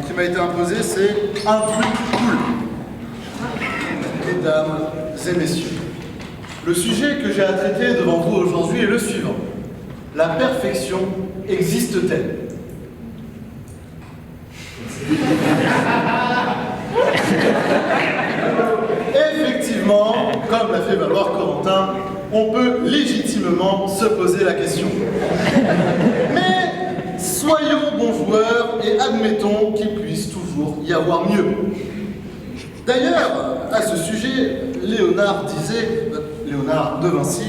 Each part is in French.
qui m'a été imposé, c'est un truc cool. Mesdames et messieurs, le sujet que j'ai à traiter devant vous aujourd'hui est le suivant. La perfection existe-t-elle? Effectivement, comme l'a fait valoir Corentin, on peut légitimement se poser la question. Mais soyons bons joueurs et admettons qu'il puisse toujours y avoir mieux. D'ailleurs, à ce sujet, Léonard de Vinci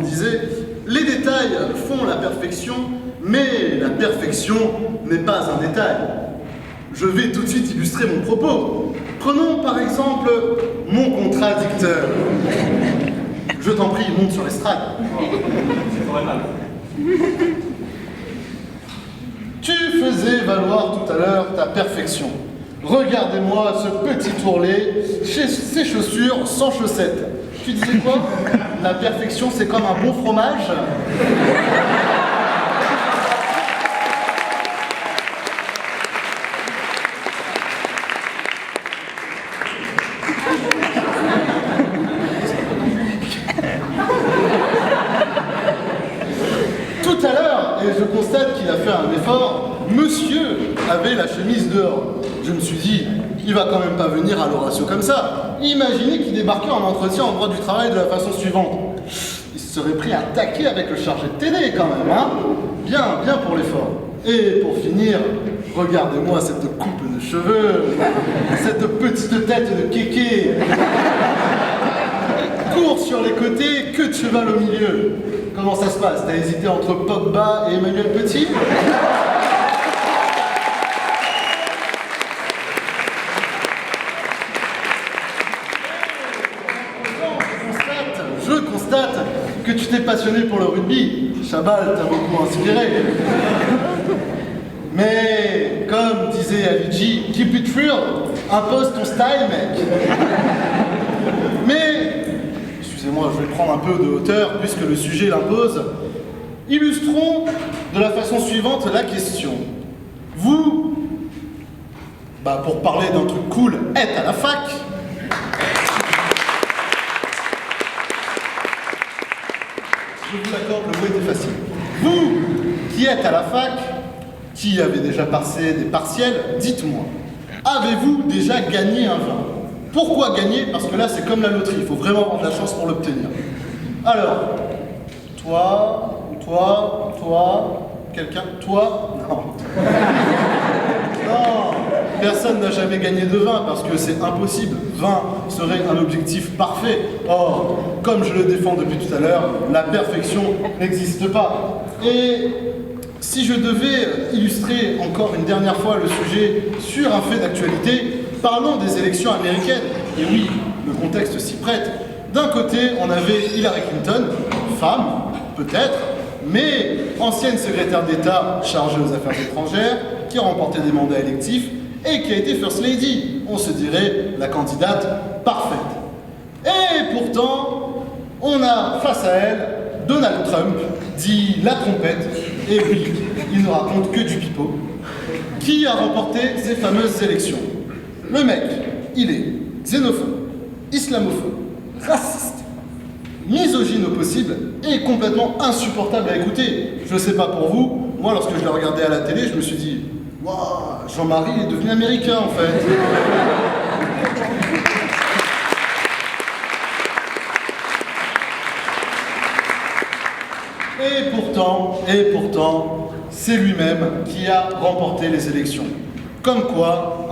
disait « Les détails font la perfection, mais la perfection n'est pas un détail. » Je vais tout de suite illustrer mon propos. Prenons par exemple mon contradicteur. Je t'en prie, monte sur l'estrade. Tu faisais valoir tout à l'heure ta perfection. Regardez-moi ce petit ourlet, ses chaussures sans chaussettes. Tu disais quoi? La perfection, c'est comme un bon fromage? Tout à l'heure, et je constate qu'il a fait un effort, monsieur avait la chemise dehors. Je me suis dit, il va quand même pas venir à l'Horatio comme ça. Imaginez qu'il débarquait en entretien en droit du travail de la façon suivante. Il se serait pris à taquer avec le chargé de TD quand même, hein? Bien pour l'effort. Et pour finir, regardez-moi cette coupe de cheveux, cette petite tête de kéké. Court sur les côtés, queue de cheval au milieu. Comment ça se passe? T'as hésité entre Pogba et Emmanuel Petit? Je constate que tu t'es passionné pour le rugby. Chabal t'a beaucoup inspiré. Mais, comme disait Ali G, keep it real, impose ton style, mec. Mais, excusez-moi, je vais prendre un peu de hauteur puisque le sujet l'impose. Illustrons de la façon suivante la question. Vous, pour parler d'un truc cool, êtes à la fac. Je vous l'accorde, le mot était facile. Vous, qui êtes à la fac, qui avez déjà passé des partiels, dites-moi, avez-vous déjà gagné un vin? Pourquoi gagner? Parce que là, c'est comme la loterie, il faut vraiment avoir de la chance pour l'obtenir. Alors, quelqu'un? Toi? Non. Non, personne n'a jamais gagné de vin parce que c'est impossible. 20 serait un objectif parfait. Or, comme je le défends depuis tout à l'heure, la perfection n'existe pas. Et si je devais illustrer encore une dernière fois le sujet sur un fait d'actualité, parlons des élections américaines. Et oui, le contexte s'y prête. D'un côté, on avait Hillary Clinton, femme, peut-être, mais ancienne secrétaire d'État chargée aux affaires étrangères, qui a remporté des mandats électifs et qui a été First Lady. On se dirait la candidate parfaite. Et pourtant, on a face à elle Donald Trump, dit la trompette, et oui, il ne raconte que du pipeau, qui a remporté ces fameuses élections. Le mec, il est xénophobe, islamophobe, raciste, misogyne au possible et complètement insupportable à écouter. Je sais pas pour vous, moi lorsque je l'ai regardé à la télé, je me suis dit « Waouh, Jean-Marie est devenu américain en fait !» Et pourtant, c'est lui-même qui a remporté les élections. Comme quoi,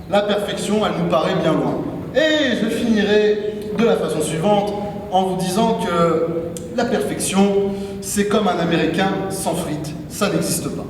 la perfection, elle nous paraît bien loin. Et je finirai de la façon suivante en vous disant que la perfection, c'est comme un Américain sans frites, ça n'existe pas.